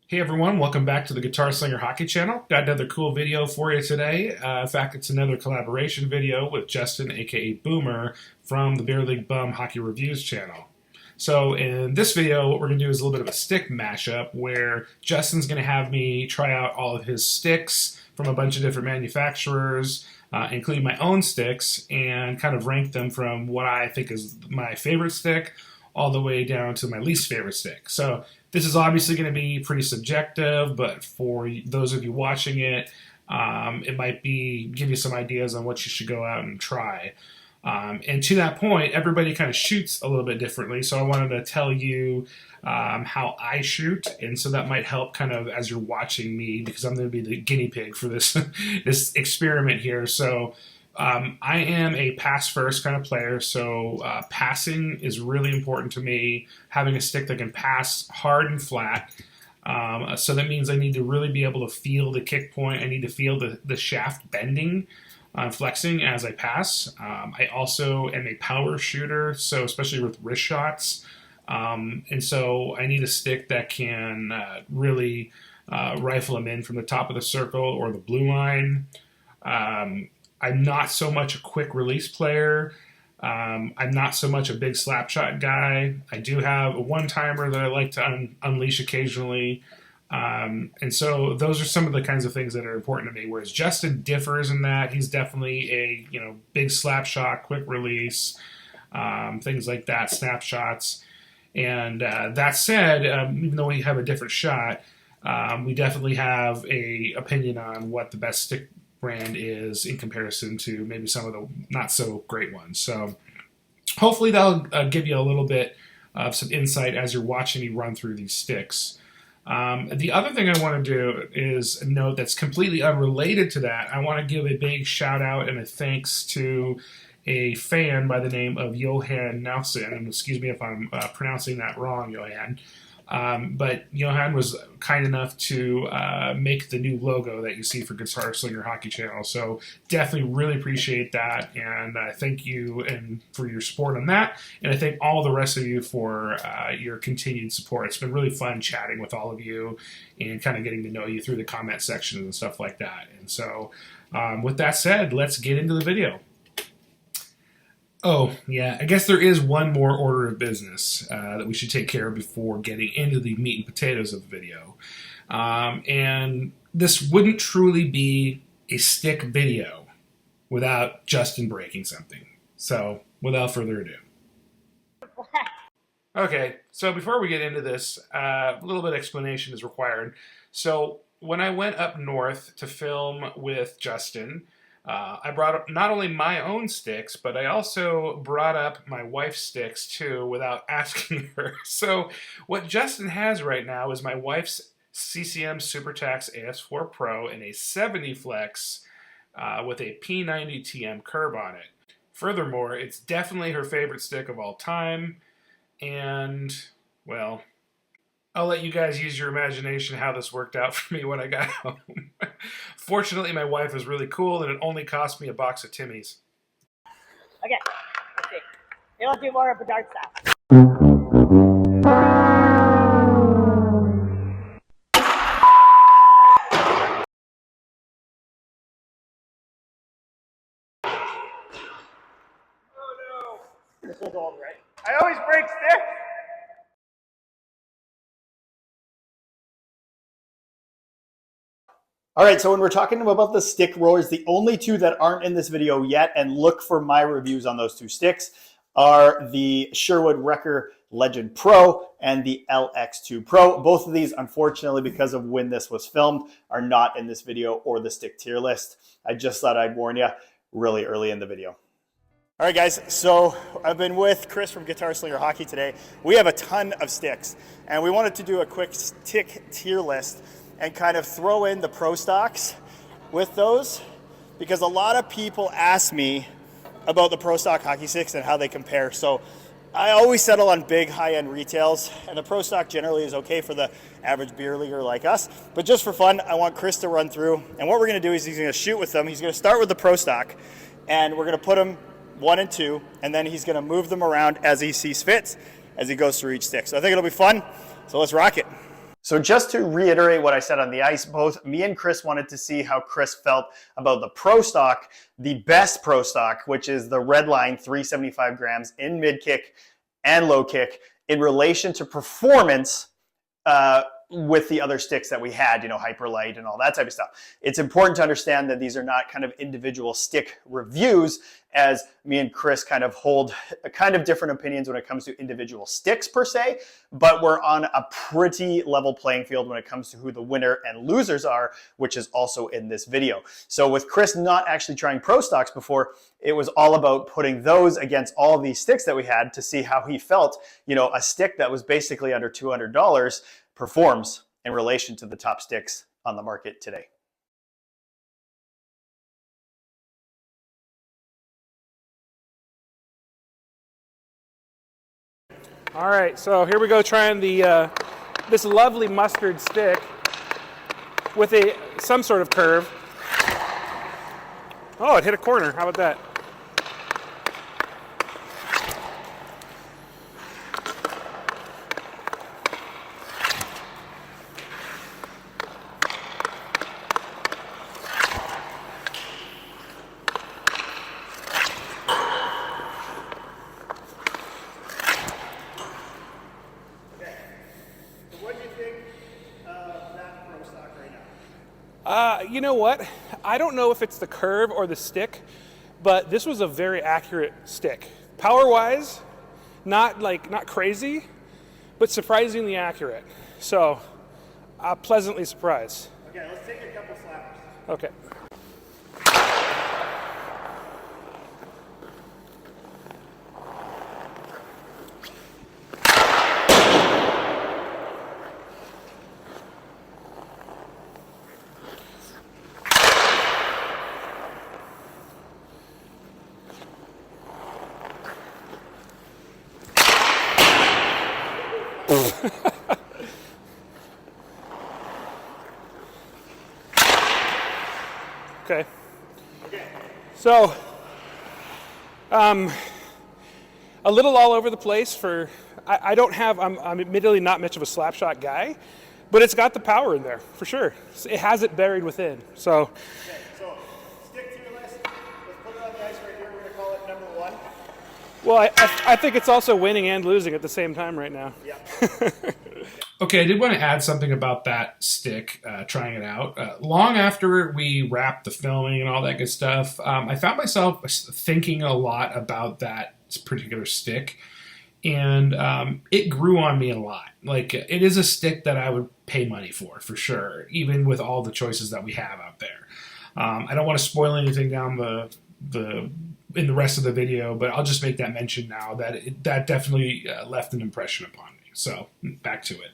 Hey everyone, welcome back to the Guitar Slinger Hockey channel. Got another cool video for you today. In fact, it's another collaboration video with Justin, aka Boomer, from the Beer League Bum Hockey Reviews channel. So in this video, what we're going to do is a little bit of a stick mashup where Justin's going to have me try out all of his sticks from a bunch of different manufacturers, including my own sticks, and kind of rank them from what I think is my favorite stick all the way down to my least favorite stick. So this is obviously going to be pretty subjective, but for those of you watching it, it might give you some ideas on what you should go out and try. And to that point, everybody kind of shoots a little bit differently, so I wanted to tell you how I shoot, and so that might help kind of as you're watching me, because I'm going to be the guinea pig for this this experiment here. So I am a pass-first kind of player, so passing is really important to me, having a stick that can pass hard and flat. So that means I need to really be able to feel the kick point. I need to feel the shaft bending, flexing as I pass. I also am a power shooter, so especially with wrist shots. And so I need a stick that can really rifle them in from the top of the circle or the blue line. I'm not so much a quick release player. I'm not so much a big slap shot guy. I do have a one-timer that I like to unleash occasionally. And so those are some of the kinds of things that are important to me, whereas Justin differs in that. He's definitely a big slap shot, quick release, things like that, snapshots. And that said, even though we have a different shot, we definitely have a opinion on what the best stick brand is in comparison to maybe some of the not so great ones. So hopefully that'll give you a little bit of some insight as you're watching me run through these sticks. The other thing I want to do is note that's completely unrelated to that. I want to give a big shout out and a thanks to a fan by the name of Johan Nelson, and excuse me if I'm pronouncing that wrong, Johan. But Johan was kind enough to make the new logo that you see for Guitar Slinger Hockey Channel. So definitely really appreciate that, and thank you and for your support on that. And I thank all the rest of you for your continued support. It's been really fun chatting with all of you and kind of getting to know you through the comment sections and stuff like that. And so with that said, let's get into the video. Oh, yeah, I guess there is one more order of business that we should take care of before getting into the meat and potatoes of the video. And this wouldn't truly be a stick video without Justin breaking something. So, without further ado. Okay, so before we get into this, a little bit of explanation is required. So, when I went up north to film with Justin, I brought up not only my own sticks, but I also brought up my wife's sticks too without asking her. So what Justin has right now is my wife's CCM SuperTax AS4 Pro and a 70 flex with a P90 TM curb on it. Furthermore, it's definitely her favorite stick of all time, and, well, I'll let you guys use your imagination how this worked out for me when I got home. Fortunately, my wife is really cool, and it only cost me a box of Timmy's. Okay, let's see. It'll do more of a dart style. Oh no! This was old, right? I always break sticks! All right, so when we're talking about the stick rollers, the only two that aren't in this video yet, and look for my reviews on those two sticks, are the Sherwood Wrecker Legend Pro and the LX2 Pro. Both of these, unfortunately, because of when this was filmed, are not in this video or the stick tier list. I just thought I'd warn you really early in the video. All right, guys, so I've been with Chris from Guitar Slinger Hockey today. We have a ton of sticks, and we wanted to do a quick stick tier list and kind of throw in the pro stocks with those, because a lot of people ask me about the pro stock hockey sticks and how they compare. So I always settle on big high-end retails, and the pro stock generally is okay for the average beer leaguer like us. But just for fun, I want Chris to run through, and what we're gonna do is he's gonna shoot with them. He's gonna start with the pro stock, and we're gonna put them 1 and 2, and then he's gonna move them around as he sees fit as he goes through each stick. So I think it'll be fun, so let's rock it. So just to reiterate what I said on the ice, both me and Chris wanted to see how Chris felt about the Pro Stock, the best Pro Stock, which is the red line 375 grams in mid kick and low kick, in relation to performance with the other sticks that we had, you know, Hyperlight and all that type of stuff. It's important to understand that these are not kind of individual stick reviews, as me and Chris kind of hold kind of different opinions when it comes to individual sticks per se, but we're on a pretty level playing field when it comes to who the winner and losers are, which is also in this video. So with Chris not actually trying Pro Stocks before, it was all about putting those against all these sticks that we had to see how he felt, you know, a stick that was basically under $200 performs in relation to the top sticks on the market today. All right, so here we go trying the this lovely mustard stick with some sort of curve. Oh, it hit a corner. How about that? You know what? I don't know if it's the curve or the stick, but this was a very accurate stick. Power-wise, not crazy, but surprisingly accurate. So, pleasantly surprised. Okay, let's take a couple slappers. Okay. Okay. So, a little all over the place for, I'm admittedly not much of a slap shot guy, but it's got the power in there, for sure. It has it buried within, so. Okay, so stick to your list. Let's put it on the ice right here. We're going to call it number one. Well, I think it's also winning and losing at the same time right now. Yeah. Okay, I did want to add something about that stick, trying it out. Long after we wrapped the filming and all that good stuff, I found myself thinking a lot about that particular stick, and it grew on me a lot. Like, it is a stick that I would pay money for sure, even with all the choices that we have out there. I don't want to spoil anything down in the rest of the video, but I'll just make that mention now that that definitely left an impression upon me. So, back to it.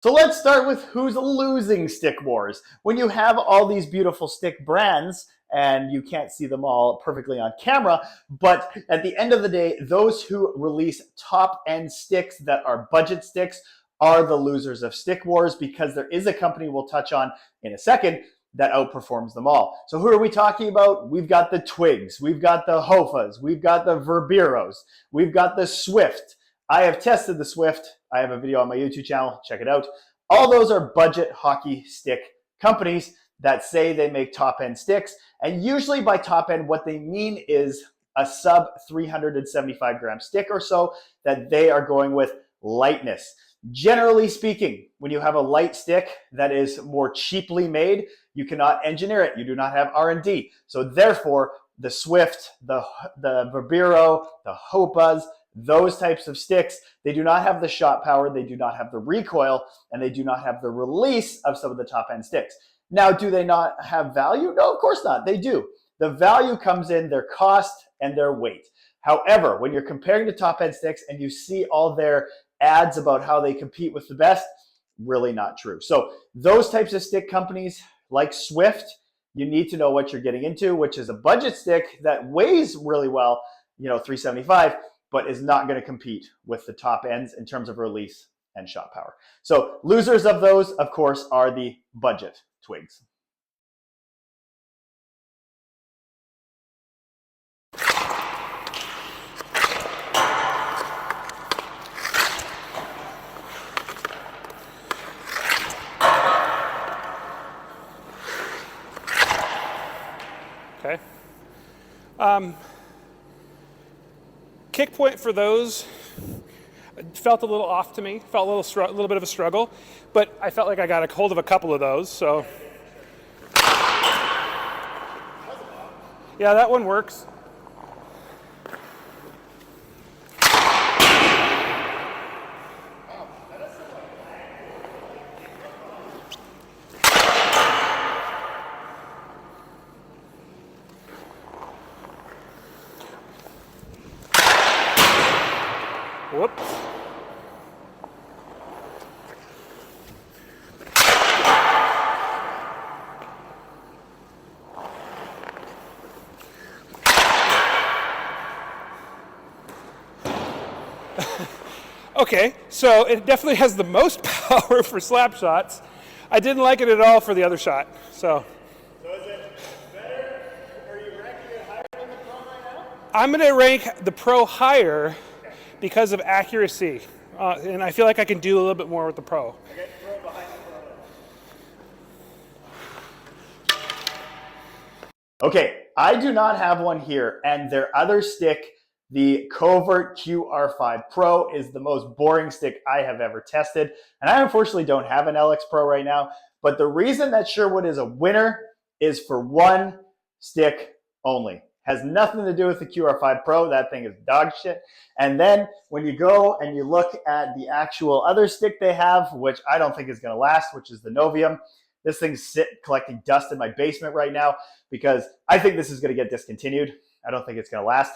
So let's start with who's losing stick wars. When you have all these beautiful stick brands, and you can't see them all perfectly on camera, but at the end of the day, those who release top-end sticks that are budget sticks are the losers of stick wars, because there is a company we'll touch on in a second that outperforms them all. So who are we talking about? We've got the Twigs, we've got the Hofas, we've got the Verbiros, we've got the Swift. I have tested the Swift. I have a video on my YouTube channel. Check it out. All those are budget hockey stick companies that say they make top-end sticks. And usually by top-end, what they mean is a sub 375 gram stick or so that they are going with lightness. Generally speaking, when you have a light stick that is more cheaply made, you cannot engineer it. You do not have R&D. So therefore, the Swift, the Verbiro, the Hopas, those types of sticks, they do not have the shot power, they do not have the recoil, and they do not have the release of some of the top-end sticks. Now, do they not have value? No, of course not. They do. The value comes in their cost and their weight. However, when you're comparing to top-end sticks and you see all their ads about how they compete with the best, really not true. So those types of stick companies like Swift, you need to know what you're getting into, which is a budget stick that weighs really well, 375, but is not going to compete with the top ends in terms of release and shot power. So losers of those, of course, are the budget Twigs. Kick point for those felt a little off to me, felt a little bit of a struggle, but I felt like I got a hold of a couple of those, so. Yeah, that one works. Whoops. Okay, so it definitely has the most power for slap shots. I didn't like it at all for the other shot, so. So is it better? Are you ranking it higher than the pro right now? I'm going to rank the pro higher because of accuracy, and I feel like I can do a little bit more with the pro. Okay, pro behind the pro. Okay, I do not have one here, and their other stick, the Covert QR5 Pro, is the most boring stick I have ever tested, and I unfortunately don't have an LX Pro right now, but the reason that Sherwood is a winner is for one stick only. Has nothing to do with the QR5 Pro. That thing is dog shit. And then when you go and you look at the actual other stick they have, which I don't think is going to last, which is the Novium, this thing's collecting dust in my basement right now because I think this is going to get discontinued. I don't think it's going to last.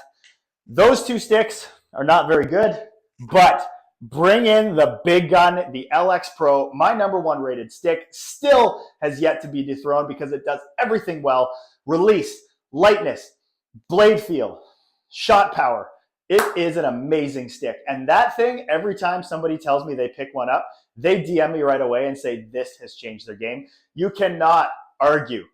Those two sticks are not very good, but bring in the big gun, the LX Pro, my #1 rated stick, still has yet to be dethroned because it does everything well. Release, lightness, blade feel, shot power. It is an amazing stick. And that thing, every time somebody tells me they pick one up, they DM me right away and say, this has changed their game. You cannot argue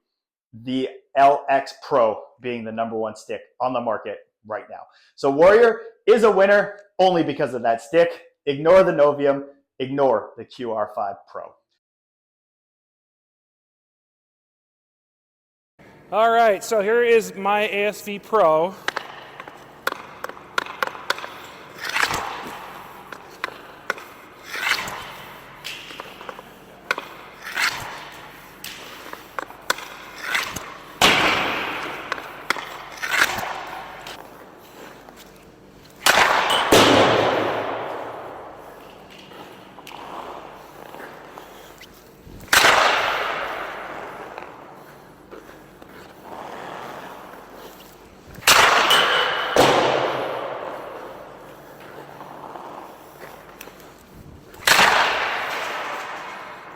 the LX Pro being the #1 stick on the market right now. So Warrior is a winner only because of that stick. Ignore the Novium, ignore the QR5 Pro. All right, so here is my ASV Pro.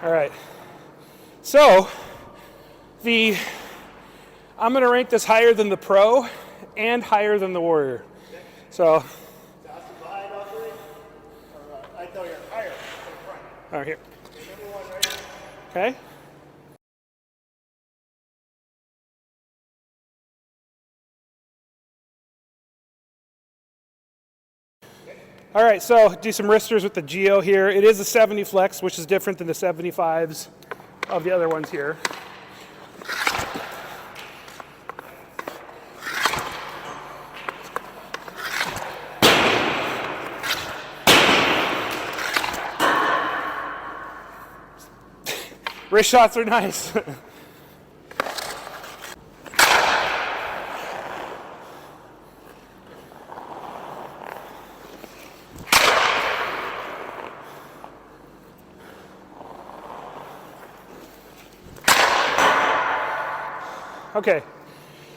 All right, so I'm going to rank this higher than the Pro and higher than the Warrior. So, I thought you're higher. all right, here. Okay. All right, so do some wristers with the Geo here. It is a 70 flex, which is different than the 75s of the other ones here. Wrist shots are nice. Okay,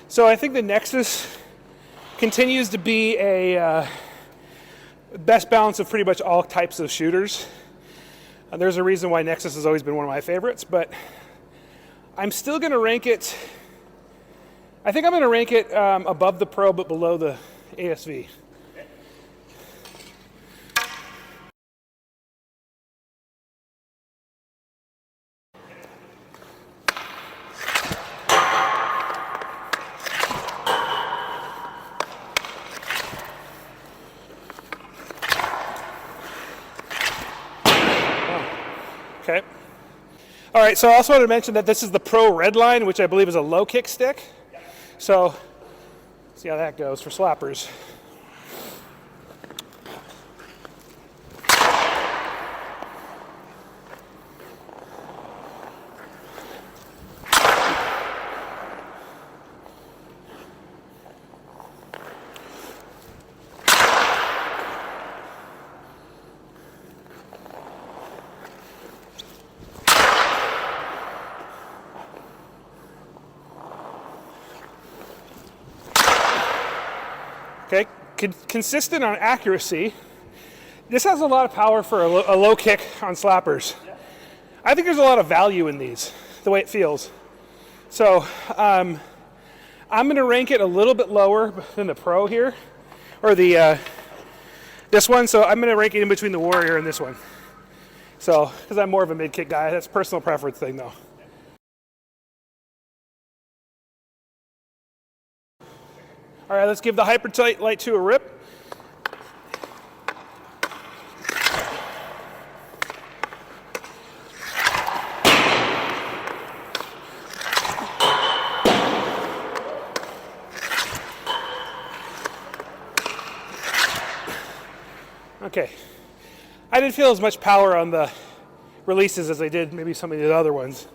so I think the Nexus continues to be a best balance of pretty much all types of shooters. There's a reason why Nexus has always been one of my favorites, but I'm still going to rank it, I think I'm going to rank it above the Pro but below the ASV. Okay. All right, so I also wanted to mention that this is the Pro Red Line, which I believe is a low kick stick. So See how that goes for slappers. Okay, consistent on accuracy. This has a lot of power for a low kick on slappers. I think there's a lot of value in these, the way it feels. So I'm going to rank it a little bit lower than the Pro here, or the this one. So I'm going to rank it in between the Warrior and this one. So because I'm more of a mid kick guy, that's a personal preference thing though. All right, let's give the Hyper Tight Light 2 a rip. Okay, I didn't feel as much power on the releases as I did maybe some of the other ones.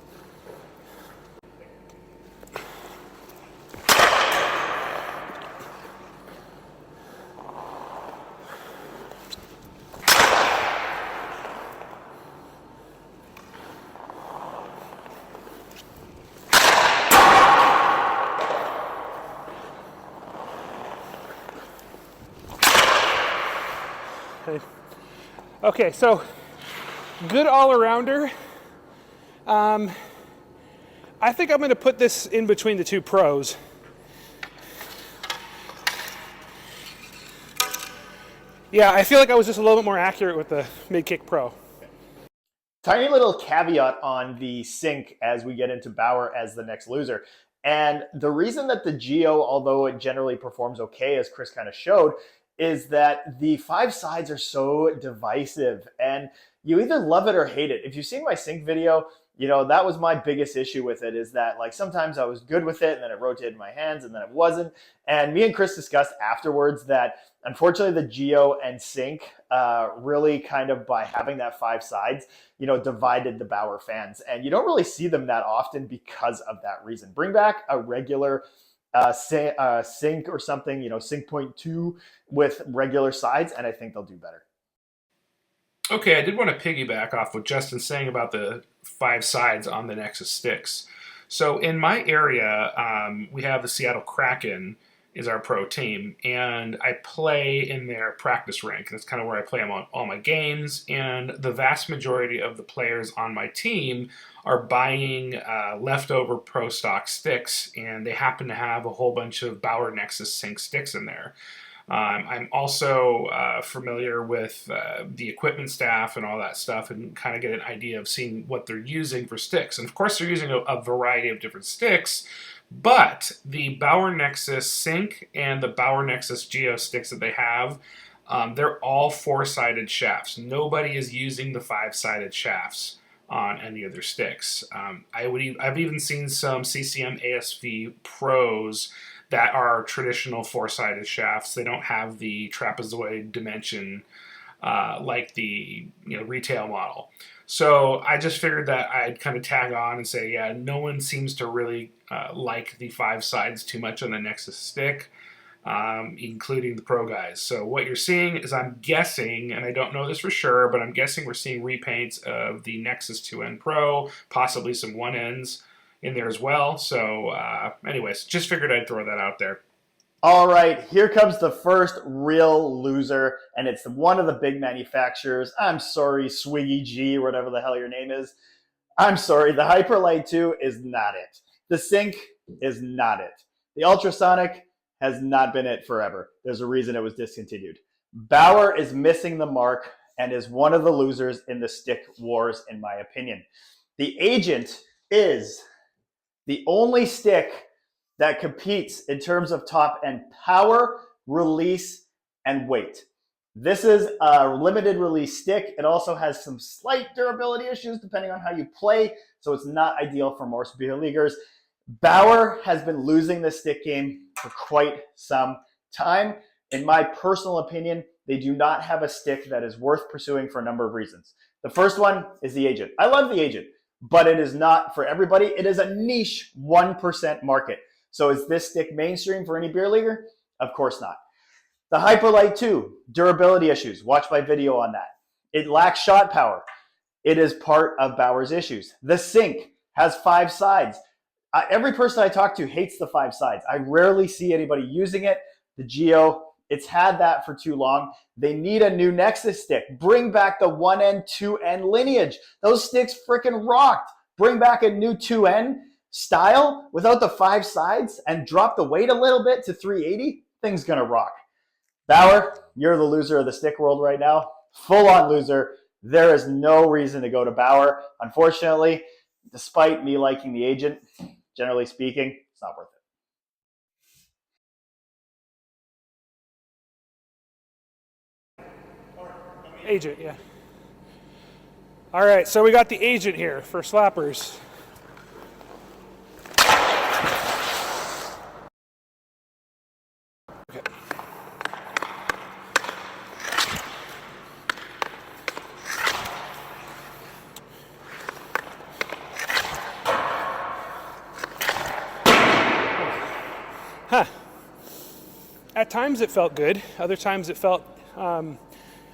Okay, so good all-arounder. I think I'm going to put this in between the two Pros. Yeah, I feel like I was just a little bit more accurate with the mid-kick Pro. Tiny little caveat on the sync as we get into Bauer as the next loser. And the reason that the Geo, although it generally performs okay, as Chris kind of showed, is that the five sides are so divisive and you either love it or hate it. If you've seen my sync video, you know, that was my biggest issue with it, is that like sometimes I was good with it and then it rotated in my hands and then it wasn't. And me and Chris discussed afterwards that unfortunately the Geo and sync really kind of, by having that five sides, you know, divided the Bauer fans. And you don't really see them that often because of that reason. Bring back a regular sync or something, you know, sync point 2 with regular sides, and I think they'll do better. Okay, I did want to piggyback off what Justin's saying about the five sides on the Nexus sticks. So in my area, we have the Seattle Kraken is our pro team, and I play in their practice rank. That's kind of where I play on all my games, and the vast majority of the players on my team are buying leftover pro stock sticks, and they happen to have a whole bunch of Bauer Nexus Sync sticks in there. I'm also familiar with the equipment staff and all that stuff, and kind of get an idea of seeing what they're using for sticks. And of course, they're using a variety of different sticks, but the Bauer Nexus Sync and the Bauer Nexus Geo sticks that they have, they're all four-sided shafts. Nobody is using the five-sided shafts on any of their sticks. I've even seen some CCM ASV Pros that are traditional four-sided shafts. They don't have the trapezoid dimension like the retail model. So I just figured that I'd kind of tag on and say, yeah, no one seems to really like the five sides too much on the Nexus stick, including the pro guys. So what you're seeing is, I'm guessing, and I don't know this for sure, but I'm guessing we're seeing repaints of the Nexus 2N Pro, possibly some 1Ns in there as well. So anyways, just figured I'd throw that out there. All right, here comes the first real loser, and it's one of the big manufacturers. I'm sorry, Swiggy G, or whatever the hell your name is. I'm sorry, the Hyperlight 2 is not it. The Sync is not it. The Ultrasonic has not been it forever. There's a reason it was discontinued. Bauer is missing the mark and is one of the losers in the stick wars, in my opinion. The Agent is the only stick that competes in terms of top end power, release, and weight. This is a limited release stick. It also has some slight durability issues depending on how you play, so it's not ideal for more severe leaguers. Bauer has been losing the stick game for quite some time. In my personal opinion, they do not have a stick that is worth pursuing for a number of reasons. The first one is the agent. I love the agent, but it is not for everybody. It is a niche 1% market. So is this stick mainstream for any beer leaguer? Of course not. The Hyperlight 2, durability issues. Watch my video on that. It lacks shot power. It is part of Bauer's issues. The Sync has 5 sides. Every person I talk to hates the 5 sides. I rarely see anybody using it. The Geo, it's had that for too long. They need a new Nexus stick. Bring back the 1N, 2N lineage. Those sticks freaking rocked. Bring back a new 2N style without the 5 sides and drop the weight a little bit to 380. Thing's gonna rock. Bauer, you're the loser of the stick world right now. Full on loser. There is no reason to go to Bauer. Unfortunately, despite me liking the agent, generally speaking, it's not worth it. Agent, yeah. All right, so we got the agent here for slappers. Okay. Huh. At times it felt good. Other times it felt, I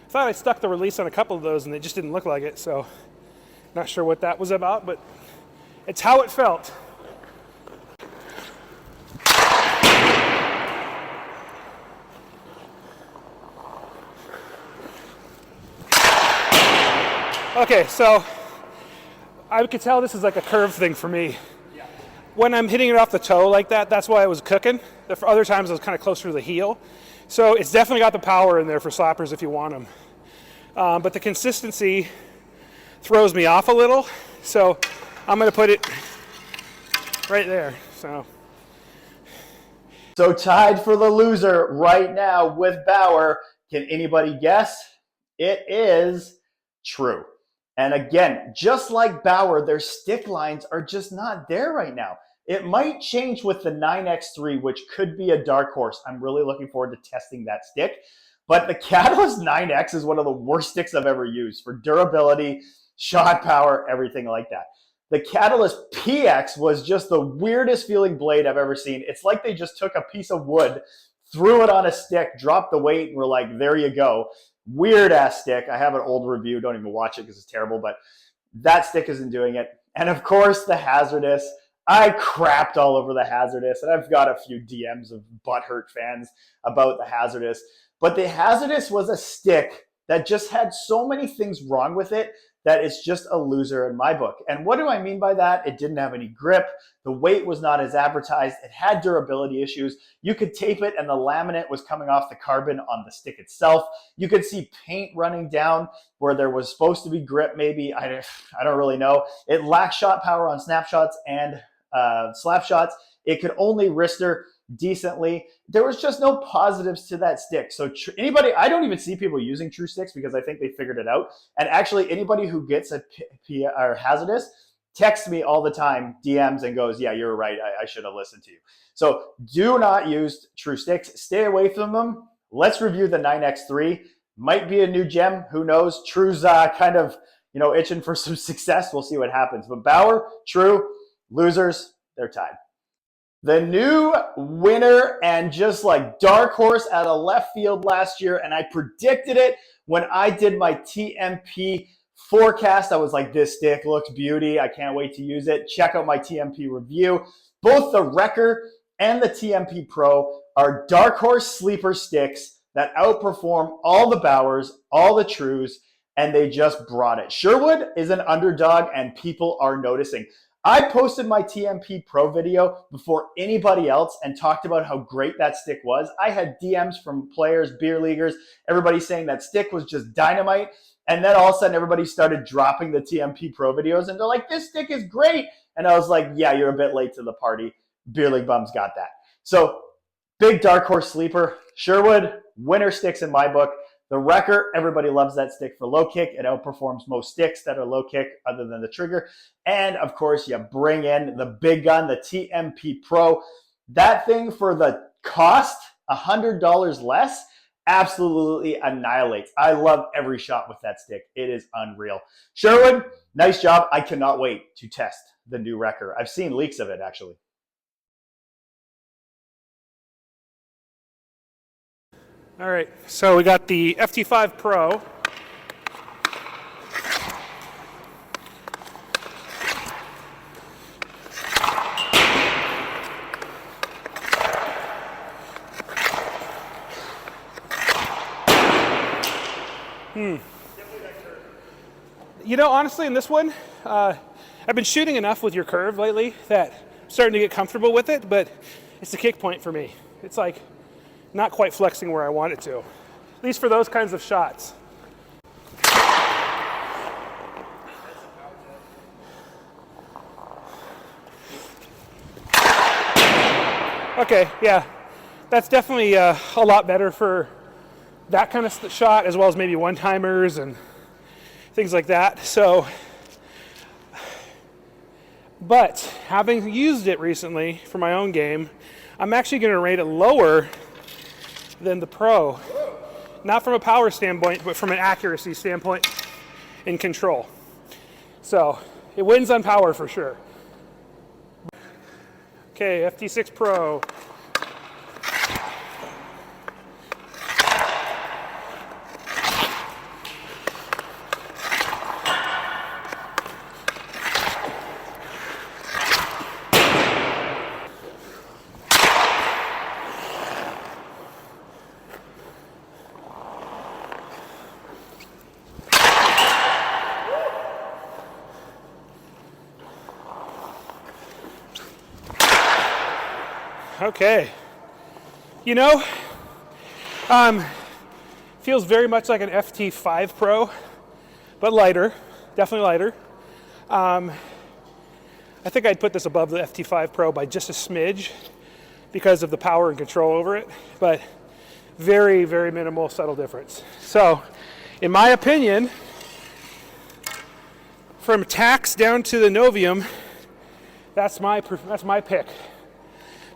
thought I stuck the release on a couple of those and it just didn't look like it. So not sure what that was about, but it's how it felt. Okay, so I could tell this is like a curve thing for me. When I'm hitting it off the toe like that, that's why I was cooking. The other times I was kind of closer to the heel. So it's definitely got the power in there for slappers if you want them. But the consistency throws me off a little. So I'm gonna put it right there, so. So tied for the loser right now with Bauer. Can anybody guess? It is True. And again, just like Bauer, their stick lines are just not there right now. It might change with the 9X3, which could be a dark horse. I'm really looking forward to testing that stick. But the Catalyst 9X is one of the worst sticks I've ever used for durability, shot power, everything like that. The Catalyst PX was just the weirdest feeling blade I've ever seen. It's like they just took a piece of wood, threw it on a stick, dropped the weight, and were like, there you go. Weird ass stick. I have an old review. Don't even watch it because it's terrible, but that stick isn't doing it. And of course, the Hazardous. I crapped all over the Hazardous, and I've got a few DMs of butthurt fans about the Hazardous. But the Hazardous was a stick that just had so many things wrong with it that it's just a loser in my book. And what do I mean by that? It didn't have any grip. The weight was not as advertised. It had durability issues. You could tape it and the laminate was coming off the carbon on the stick itself. You could see paint running down where there was supposed to be grip maybe. I don't really know. It lacked shot power on snapshots and slap shots. It could only wrister decently. There was just no positives to that stick. So anybody, I don't even see people using True Sticks because I think they figured it out. And actually anybody who gets a or Hazardous texts me all the time, DMs, and goes, yeah, you're right. I should have listened to you. So do not use True Sticks. Stay away from them. Let's review the 9X3. Might be a new gem. Who knows? True's kind of, itching for some success. We'll see what happens. But Bauer, True, losers, they're tied. The new winner and just like dark horse out of left field last year, and I predicted it when I did my TMP forecast. I was like, this stick looks beauty. I can't wait to use it. Check out my TMP review. Both the Wrecker and the TMP Pro are dark horse sleeper sticks that outperform all the Bauers, all the Trues, and they just brought it. Sherwood is an underdog and people are noticing. I posted my TMP Pro video before anybody else and talked about how great that stick was. I had DMs from players, beer leaguers, everybody saying that stick was just dynamite. And then all of a sudden everybody started dropping the TMP Pro videos and they're like, this stick is great. And I was like, yeah, you're a bit late to the party. Beer League Bums got that. So big dark horse sleeper, Sherwood, winner sticks in my book. The Wrecker, everybody loves that stick for low kick. It outperforms most sticks that are low kick other than the Trigger. And of course, you bring in the big gun, the TMP Pro. That thing for the cost, $100 less, absolutely annihilates. I love every shot with that stick. It is unreal. Sherwood, nice job. I cannot wait to test the new Wrecker. I've seen leaks of it, actually. All right, so we got the FT5 Pro. You know, honestly, in this one, I've been shooting enough with your curve lately that I'm starting to get comfortable with it, but it's the kick point for me. It's like not quite flexing where I want it to, at least for those kinds of shots. Okay, yeah, that's definitely a lot better for that kind of shot, as well as maybe one-timers and things like that. So, but having used it recently for my own game, I'm actually going to rate it lower than the Pro. Not from a power standpoint, but from an accuracy standpoint and control. So it wins on power for sure. Okay, FT6 Pro. Okay, you know, feels very much like an FT5 Pro, but lighter, definitely lighter. I think I'd put this above the FT5 Pro by just a smidge because of the power and control over it, but very, very minimal, subtle difference. So, in my opinion, from Tax down to the Novium, that's my pick,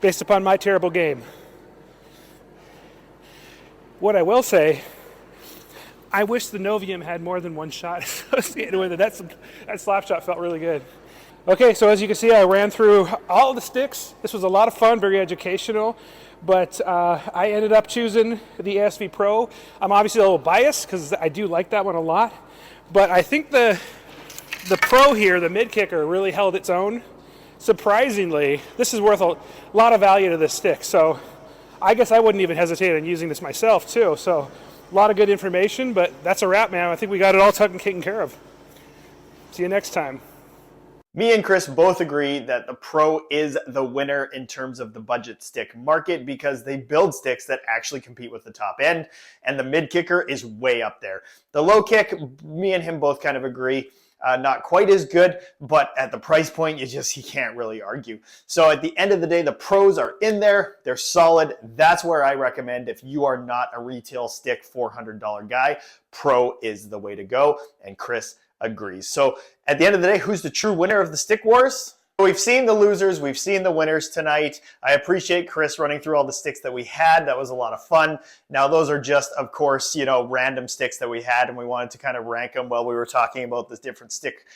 based upon my terrible game. What I will say, I wish the Novium had more than one shot associated with it. That slap shot felt really good. Okay, so as you can see, I ran through all of the sticks. This was a lot of fun, very educational, but I ended up choosing the ASV Pro. I'm obviously a little biased because I do like that one a lot, but I think the Pro here, the mid kicker, really held its own. Surprisingly, this is worth a lot of value to this stick, so I guess I wouldn't even hesitate on using this myself too. So a lot of good information, but that's a wrap, man. I think we got it all taken care of. See you next time. Me and Chris both agree that the Pro is the winner in terms of the budget stick market because they build sticks that actually compete with the top end, and the mid kicker is way up there. The low kick, me and him both kind of agree. Not quite as good, but at the price point, you can't really argue. So at the end of the day, the Pros are in there. They're solid. That's where I recommend if you are not a retail stick $400 guy, Pro is the way to go. And Chris agrees. So at the end of the day, who's the true winner of the stick wars? We've seen the losers, we've seen the winners tonight. I appreciate Chris running through all the sticks that we had. That was a lot of fun. Now those are just, of course, random sticks that we had, and we wanted to kind of rank them while we were talking about the different stick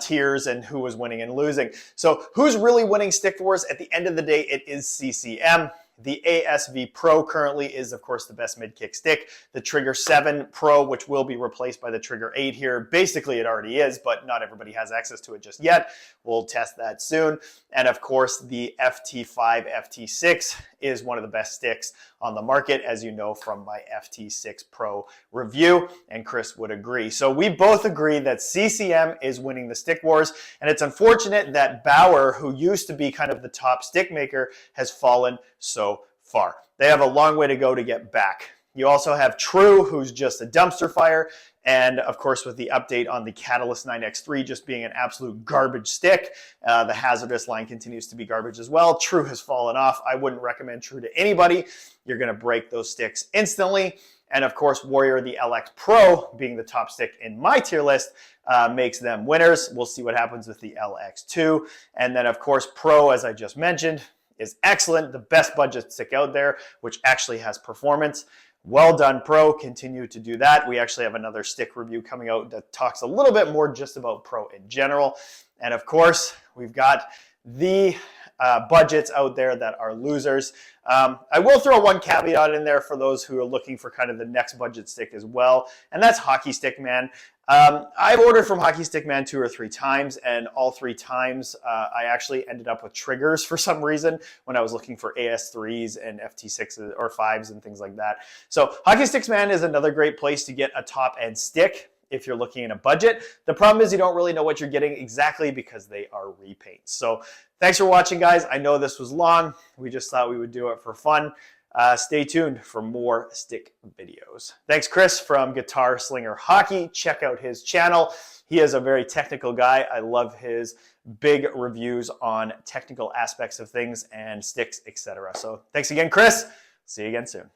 tiers and who was winning and losing. So who's really winning stick wars? At the end of the day, it is CCM. The ASV Pro currently is, of course, the best mid-kick stick. The Trigger 7 Pro, which will be replaced by the Trigger 8 here. Basically, it already is, but not everybody has access to it just yet. We'll test that soon. And, of course, the FT5, FT6 is one of the best sticks on the market, as you know from my FT6 Pro review, and Chris would agree. So we both agree that CCM is winning the stick wars, and it's unfortunate that Bauer, who used to be kind of the top stick maker, has fallen so far. They have a long way to go to get back. You also have True, who's just a dumpster fire, and of course with the update on the Catalyst 9X3 just being an absolute garbage stick, the hazardous line continues to be garbage as well. True has fallen off. I wouldn't recommend True to anybody. You're going to break those sticks instantly. And of course, Warrior, the LX Pro, being the top stick in my tier list, makes them winners. We'll see what happens with the LX2. And then of course, Pro, as I just mentioned, is excellent, the best budget stick out there, which actually has performance. Well done, Pro. Continue to do that. We actually have another stick review coming out that talks a little bit more just about Pro in general. And of course, we've got the budgets out there that are losers. I will throw one caveat in there for those who are looking for kind of the next budget stick as well, and that's Hockey Stick Man. I've ordered from Hockey Stick Man 2 or 3 times, and all 3 times I actually ended up with triggers for some reason when I was looking for AS3s and FT6s or 5s and things like that. So Hockey Sticks Man is another great place to get a top-end stick if you're looking in a budget. The problem is you don't really know what you're getting exactly because they are repaints. So thanks for watching, guys. I know this was long. We just thought we would do it for fun. Stay tuned for more stick videos. Thanks, Chris from Guitar Slinger Hockey. Check out his channel. He is a very technical guy. I love his big reviews on technical aspects of things and sticks, etc. So thanks again, Chris. See you again soon.